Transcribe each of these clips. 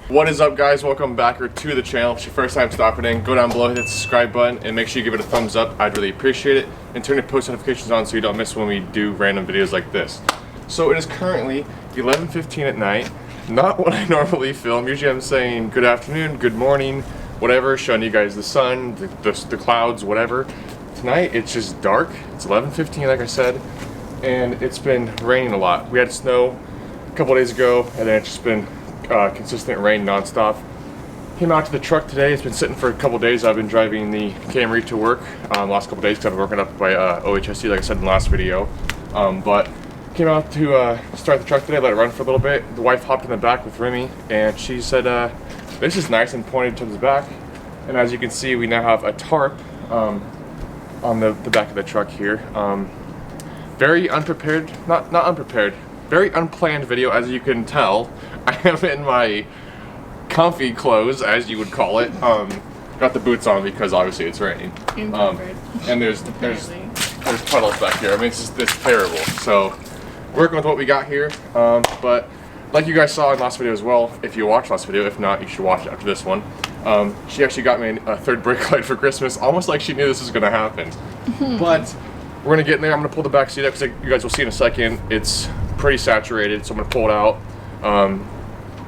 What is up, guys? Welcome back to the channel. If it's your first time stopping in, go down below, hit the subscribe button, and make sure you give it a thumbs up. I'd really appreciate it. And turn your post notifications on so you don't miss when we do random videos like this. So it is currently 11:15 at night. Not what I normally film. Usually I'm saying good afternoon, good morning, whatever, showing you guys the sun, the clouds, whatever. Tonight it's just dark. It's 11:15 like I said, and it's been raining a lot. We had snow a couple days ago, and then it's just been consistent rain nonstop. Came out to the truck today. It's been sitting for a couple days. I've been driving the Camry to work last couple days because I've been working up by OHSC like I said in the last video. But came out to start the truck today, let it run for a little bit. The wife hopped in the back with Remy and she said this is nice, and pointed to the back. And as you can see, we now have a tarp on the back of the truck here. Very unprepared, not unprepared, very unplanned video, as you can tell. I am in my comfy clothes, as you would call it. Got the boots on because obviously it's raining. And there's puddles back here. I mean, it's terrible. So working with what we got here. But like you guys saw in last video as well, if you watched last video, if not, you should watch it after this one. She actually got me a third brake light for Christmas, almost like she knew this was gonna happen. But we're gonna get in there. I'm gonna pull the back seat up because you guys will see in a second. It's pretty saturated, so I'm gonna pull it out.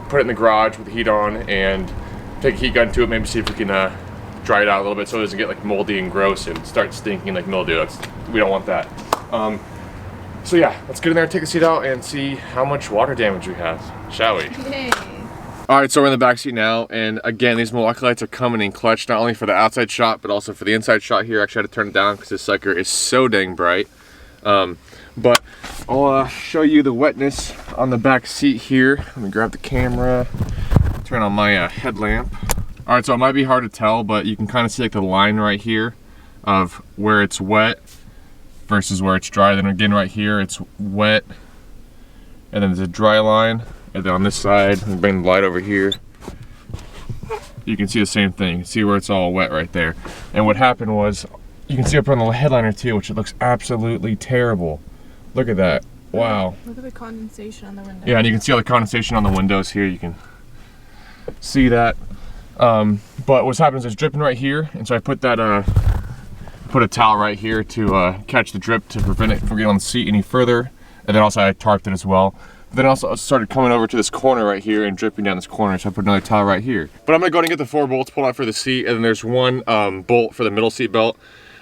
Put it in the garage with the heat on and take a heat gun to it, maybe see if we can dry it out a little bit so it doesn't get like moldy and gross and start stinking like mildew. We don't want that. So yeah, let's get in there, take the seat out, and see how much water damage we have, shall we? Yay. Alright, so we're in the back seat now, and again, these Milwaukee lights are coming in clutch, not only for the outside shot, but also for the inside shot here. I actually had to turn it down because this sucker is so dang bright. But I'll show you the wetness on the back seat here. Let me grab the camera, turn on my headlamp. All right, so it might be hard to tell, but you can kind of see like the line right here of where it's wet versus where it's dry. Then again, right here, it's wet, and then there's a dry line. And then on this side, let me bring the light over here. You can see the same thing. You can see where it's all wet right there. And what happened was, you can see up on the headliner too, which it looks absolutely terrible. Look at that. Wow. Look at the condensation on the window. Yeah, and you can see all the condensation on the windows here. You can see that. But what's happening is it's dripping right here, and so I put that put a towel right here to catch the drip to prevent it from getting on the seat any further. And then also I tarped it as well. But then also it started coming over to this corner right here and dripping down this corner, so I put another towel right here. But I'm gonna go ahead and get the 4 bolts pulled out for the seat, and then there's one bolt for the middle seat belt,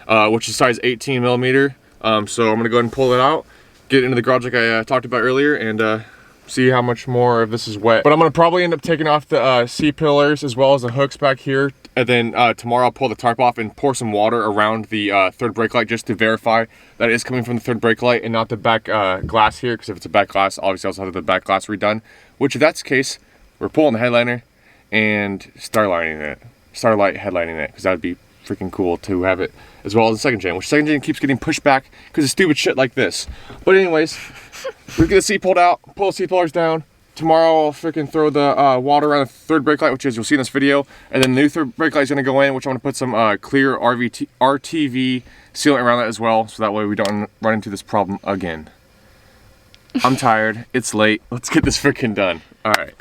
which is size 18 millimeter. So I'm gonna go ahead and pull it out, get it into the garage like I talked about earlier, and see how much more of this is wet. But I'm gonna probably end up taking off the C-pillars as well as the hooks back here, and then tomorrow I'll pull the tarp off and pour some water around the third brake light just to verify that it is coming from the third brake light and not the back glass here, because if it's a back glass, obviously I'll also have the back glass redone, which if that's the case, we're pulling the headliner and starlighting it, starlight headlining it, because that would be freaking cool to have it as well as the second gen, which second gen keeps getting pushed back because of stupid shit like this. But anyways, we get the seat pulled out, pull the seat pillars down. Tomorrow I'll freaking throw the water around the third brake light, which is you'll see in this video, and then the new third brake light is going to go in, which I'm going to put some clear RTV sealant around that as well, so that way we don't run into this problem again. I'm tired, it's late, let's get this freaking done. Alright.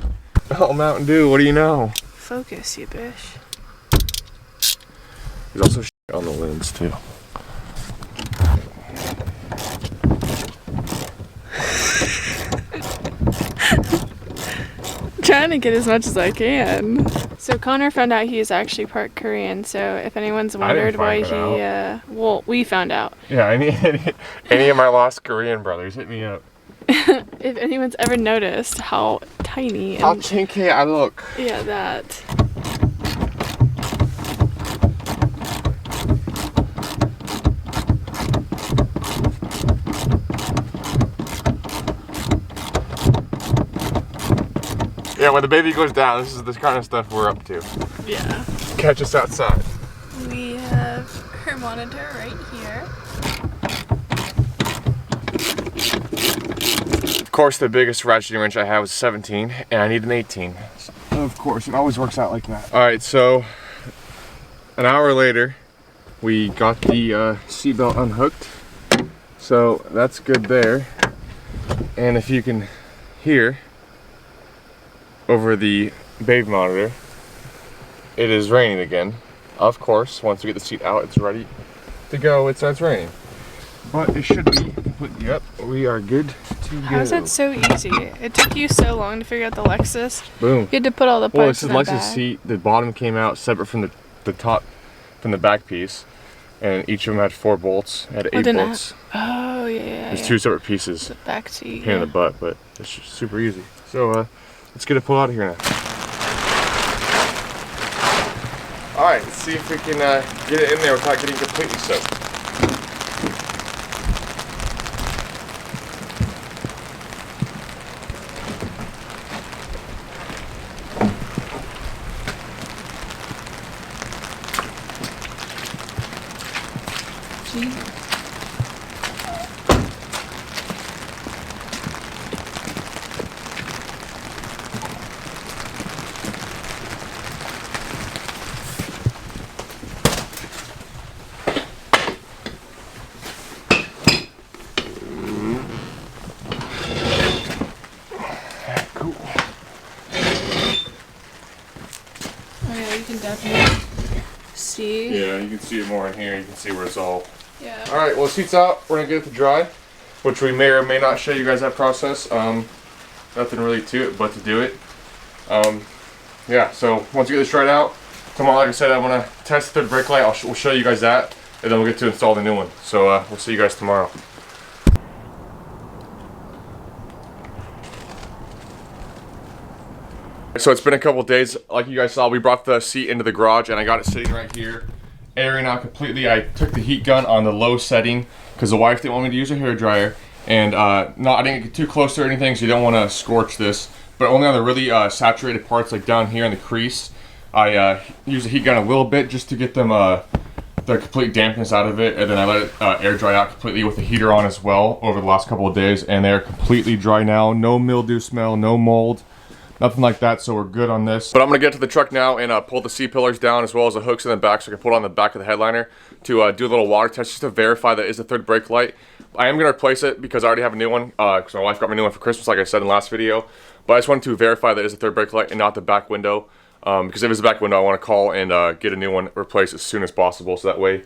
Oh, Mountain Dew, what do you know? Focus, you bitch. There's also shit on the lens too. Trying to get as much as I can. So Connor found out he's actually part Korean, so if anyone's wondered why he, well, we found out. Yeah, any of my lost Korean brothers, hit me up. If anyone's ever noticed how tiny and how chinky I look. Yeah, that. Yeah, when the baby goes down, this is the kind of stuff we're up to. Yeah. Catch us outside. We have her monitor right here. Of course, the biggest ratcheting wrench I have was 17, and I need an 18. Of course, it always works out like that. All right, so an hour later, we got the seatbelt unhooked. So that's good there. And if you can hear over the babe monitor, it is raining again. Of course, once we get the seat out, it's ready to go. It starts raining. But it should be completely up. We are good to go. How is that so easy? It took you so long to figure out the Lexus. Boom. You had to put all the Well, parts this is in the Lexus back. seat. The bottom came out separate from the top, from the back piece. And each of them had 4 bolts. It had 8 bolts. Oh, yeah. There's 2 separate pieces. The back seat. Pain in the butt, but it's just super easy. So let's get it pulled out of here now. All right, let's see if we can get it in there without getting completely soaked. You can definitely see. Yeah, you can see it more in here. You can see where it's all. Yeah. All right, well, the seat's out. We're gonna get it to dry, which we may or may not show you guys that process. Nothing really to it but to do it. Yeah, so once you get this dried out, tomorrow, like I said, I'm gonna test the third brake light. We'll show you guys that, and then we'll get to install the new one. So we'll see you guys tomorrow. So it's been a couple days. Like you guys saw, we brought the seat into the garage and I got it sitting right here, airing out completely. I took the heat gun on the low setting because the wife didn't want me to use a hairdryer, and I didn't get too close to anything, so you don't want to scorch this, but only on the really saturated parts, like down here in the crease. I use the heat gun a little bit just to get them the complete dampness out of it, and then I let it air dry out completely with the heater on as well over the last couple of days, and they're completely dry now. No mildew smell, no mold. Nothing like that, so we're good on this. But I'm gonna get to the truck now and pull the C-pillars down as well as the hooks in the back so I can put it on the back of the headliner to do a little water test just to verify that is the third brake light. I am gonna replace it because I already have a new one because my wife got me a new one for Christmas, like I said in the last video. But I just wanted to verify that it is the third brake light and not the back window. Because if it's the back window, I want to call and get a new one replaced as soon as possible, so that way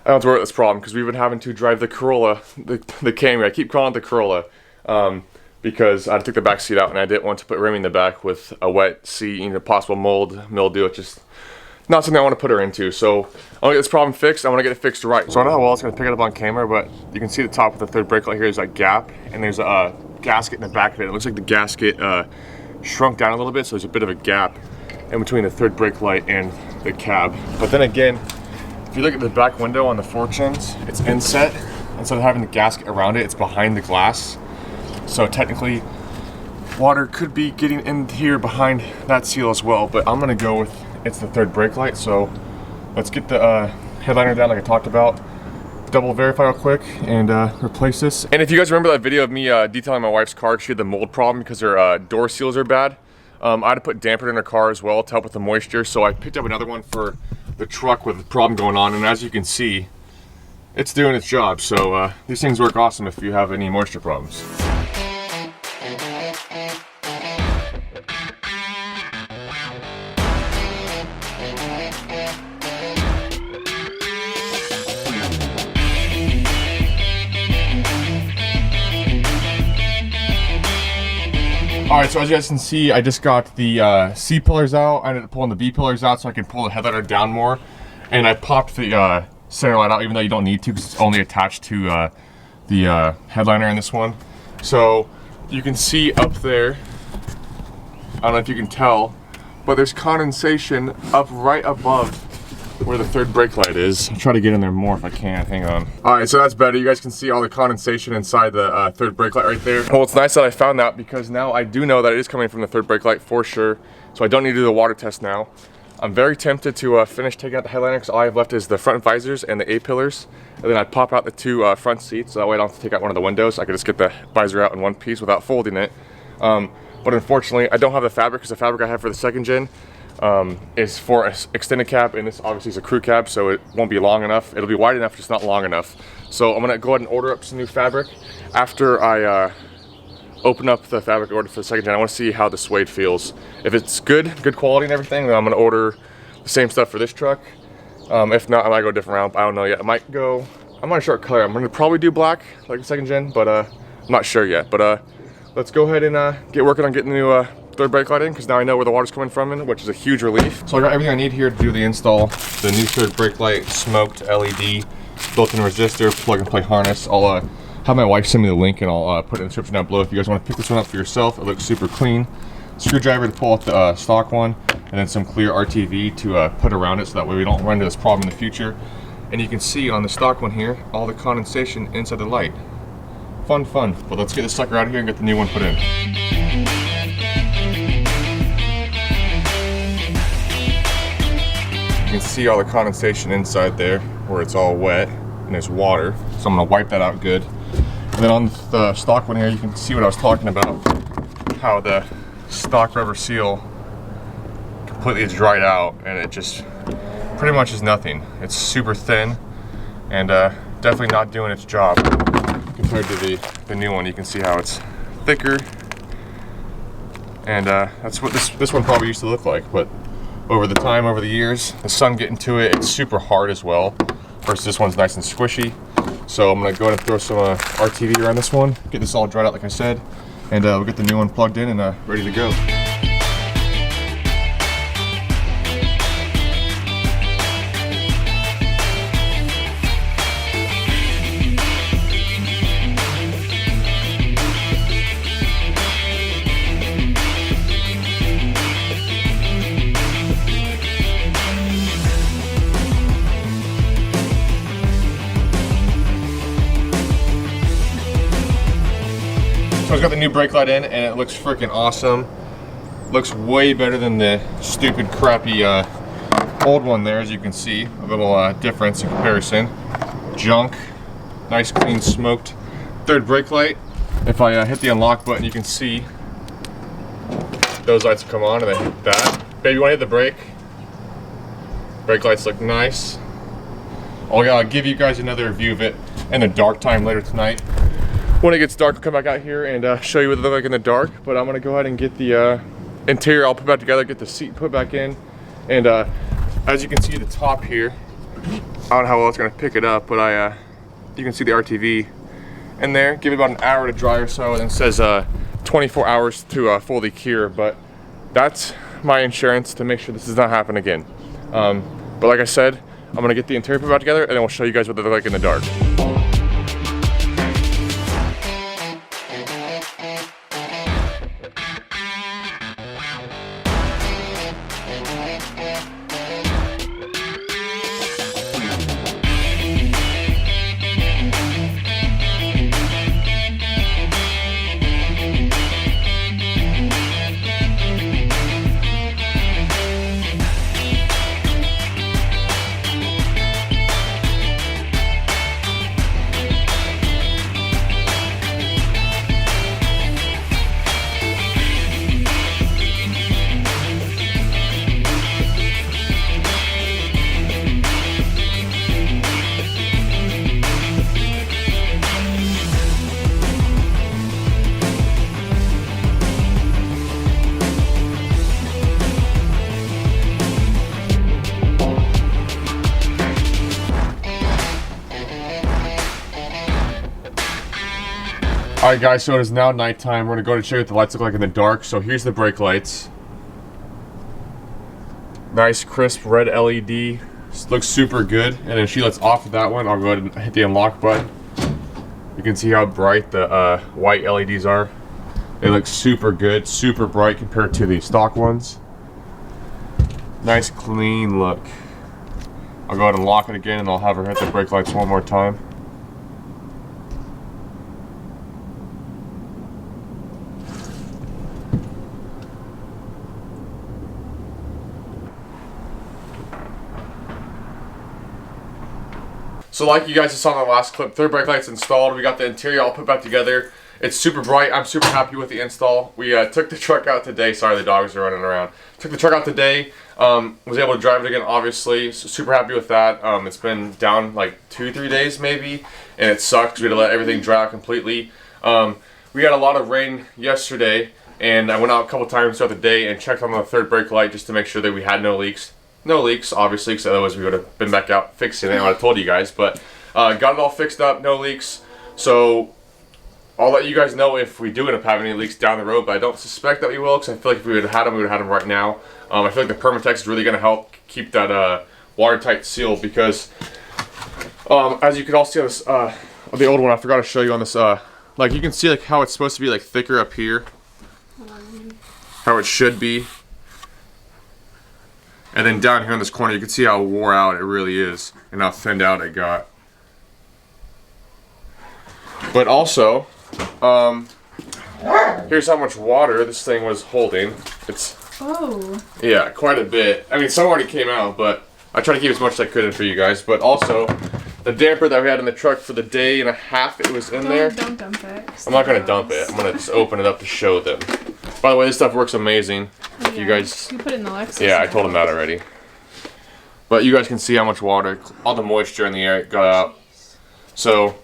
I don't have to worry about this problem. Because we've been having to drive the Corolla, the Camry. I keep calling it the Corolla. Because I took the back seat out and I didn't want to put Remy in the back with a wet seat, possible mold, mildew. It's just not something I want to put her into. So I want to get this problem fixed. I want to get it fixed right. So I don't know how well it's going to pick it up on camera, but you can see the top of the third brake light here is a gap, and there's a gasket in the back of it. It looks like the gasket shrunk down a little bit, so there's a bit of a gap in between the third brake light and the cab. But then again, if you look at the back window on the Fortunes, it's inset. Instead of having the gasket around it, it's behind the glass. So technically, water could be getting in here behind that seal as well, but I'm gonna go with it's the third brake light. So let's get the headliner down like I talked about, double verify real quick, and replace this. And if you guys remember that video of me detailing my wife's car, she had the mold problem because her door seals are bad. I had to put damper in her car as well to help with the moisture, so I picked up another one for the truck with the problem going on, and as you can see, it's doing its job. So these things work awesome if you have any moisture problems. Alright, so as you guys can see, I just got the C pillars out. I ended up pulling the B pillars out so I can pull the headliner down more. And I popped the center light out, even though you don't need to because it's only attached to the headliner in this one. So you can see up there, I don't know if you can tell, but there's condensation up right above where the third brake light is. I'll try to get in there more if I can. Hang on. All right, so that's better. You guys can see all the condensation inside the third brake light right there. Well, it's nice that I found that because now I do know that it is coming from the third brake light for sure. So I don't need to do the water test now. I'm very tempted to finish taking out the headliner because all I have left is the front visors and the A-pillars. And then I'd pop out the two front seats so that way I don't have to take out one of the windows. I could just get the visor out in one piece without folding it. But unfortunately, I don't have the fabric because the fabric I have for the second gen is for an extended cab, and this obviously is a crew cab, so it won't be long enough. It'll be wide enough, just not long enough. So I'm gonna go ahead and order up some new fabric. After I open up the fabric order for the second gen, I wanna see how the suede feels. If it's good quality and everything, then I'm gonna order the same stuff for this truck. If not, I might go a different route. I don't know yet. I might go, I'm not sure what color. I'm gonna probably do black, like the second gen, but I'm not sure yet. But let's go ahead and get working on getting the new third brake light in, because now I know where the water's coming from, which is a huge relief. So I got everything I need here to do the install. The new third brake light, smoked LED, built-in resistor, plug-and-play harness. I'll have my wife send me the link, and I'll put it in the description down below if you guys want to pick this one up for yourself. It looks super clean. Screwdriver to pull out the stock one, and then some clear RTV to put around it so that way we don't run into this problem in the future. And you can see on the stock one here, all the condensation inside the light. Fun. But let's get this sucker out of here and get the new one put in. You can see all the condensation inside there where it's all wet and there's water. So I'm gonna wipe that out good. And then on the stock one here, you can see what I was talking about, how the stock rubber seal completely is dried out and it just pretty much is nothing. It's super thin and definitely not doing its job compared to the new one. You can see how it's thicker, and that's what this one probably used to look like. But over the years, the sun getting to it, it's super hard as well, versus this one's nice and squishy. So I'm gonna go ahead and throw some RTV around this one, get this all dried out like I said, and we'll get the new one plugged in and ready to go. So I've got the new brake light in and it looks freaking awesome. Looks way better than the stupid crappy old one there, as you can see. A little difference in comparison. Junk, nice clean smoked third brake light. If I hit the unlock button, you can see those lights come on and then hit that. Baby, you wanna hit the brake? Brake lights look nice. I'll give you guys another view of it in the dark time later tonight. When it gets dark, I'll come back out here and show you what they look like in the dark. But I'm gonna go ahead and get the interior all put back together, get the seat put back in. And as you can see the top here, I don't know how well it's gonna pick it up, but you can see the RTV in there. Give it about an hour to dry or so, and it says 24 hours to fully cure. But that's my insurance to make sure this does not happen again. But like I said, I'm gonna get the interior put back together, and then we'll show you guys what they look like in the dark. Alright guys, so it is now nighttime. We're gonna go to show you what the lights look like in the dark. So here's the brake lights. Nice crisp red LED. This looks super good. And then she lets off of that one. I'll go ahead and hit the unlock button. You can see how bright the white LEDs are. They look super good, super bright compared to the stock ones. Nice clean look. I'll go ahead and lock it again, and I'll have her hit the brake lights one more time. So like you guys just saw in the last clip, third brake light's installed. We got the interior all put back together. It's super bright. I'm super happy with the install. We took the truck out today. Sorry, the dogs are running around. Took the truck out today. Was able to drive it again, obviously. So super happy with that. It's been down like 2-3 days maybe, and it sucked because we had to let everything dry out completely. We had a lot of rain yesterday, and I went out a couple times throughout the day and checked on the third brake light just to make sure that we had no leaks. No leaks, obviously, because otherwise we would have been back out fixing it. I would have told you guys, but got it all fixed up, no leaks. So I'll let you guys know if we do end up having any leaks down the road, but I don't suspect that we will, because I feel like if we would have had them, we would have had them right now. I feel like the Permatex is really going to help keep that watertight seal, because as you can all see on this, the old one, I forgot to show you on this, like you can see like how it's supposed to be like thicker up here, how it should be. And then down here in this corner, you can see how wore out it really is, and how thinned out it got. But also, here's how much water this thing was holding. It's, yeah, quite a bit. I mean, some already came out, but I try to keep as much as I could in for you guys. But also, the damper that we had in the truck for the day and a half it was in there. Don't dump it. I'm not gonna dump it. I'm gonna just open it up to show them. By the way, this stuff works amazing. Yeah, you guys, you put it in the Lexus. yeah, I told them that already. But you guys can see how much water, all the moisture in the air got out. So,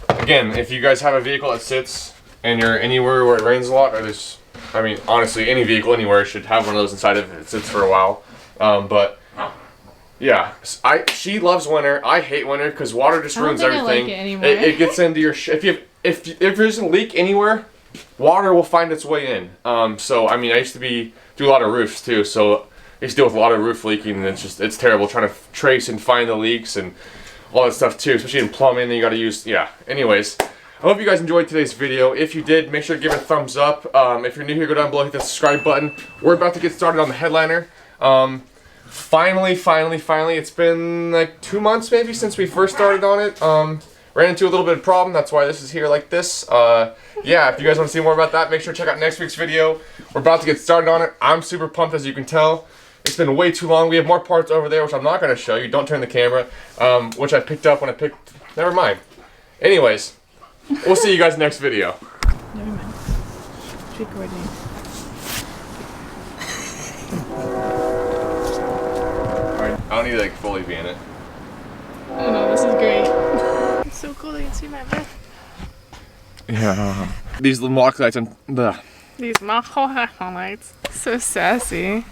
again, if you guys have a vehicle that sits and you're anywhere where it rains a lot, or there's, I mean, honestly, any vehicle anywhere should have one of those inside if it sits for a while. But yeah, she loves winter. I hate winter because water just ruins everything. I like it anymore. It gets into your if there's a leak anywhere, water will find its way in. So I mean, I used to do a lot of roofs too, so I used to deal with a lot of roof leaking, and it's terrible trying to trace and find the leaks and all that stuff too, especially in plumbing. Then you got to use, yeah. Anyways, I hope you guys enjoyed today's video. If you did, make sure to give it a thumbs up. If you're new here, go down below, hit the subscribe button. We're about to get started on the headliner. Finally, it's been like 2 months maybe since we first started on it. Ran into a little bit of problem, that's why this is here like this. Yeah, if you guys want to see more about that, make sure to check out next week's video. We're about to get started on it. I'm super pumped, as you can tell. It's been way too long. We have more parts over there, which I'm not going to show you. Don't turn the camera. Which I picked up when I picked... Never mind. Anyways, we'll see you guys next video. Never mind. Tree coordinating. Alright, I don't need to like fully be in it. Oh no, this is great. It's so cool that you can see my breath. Yeah. These little mock lights and These lights. So sassy.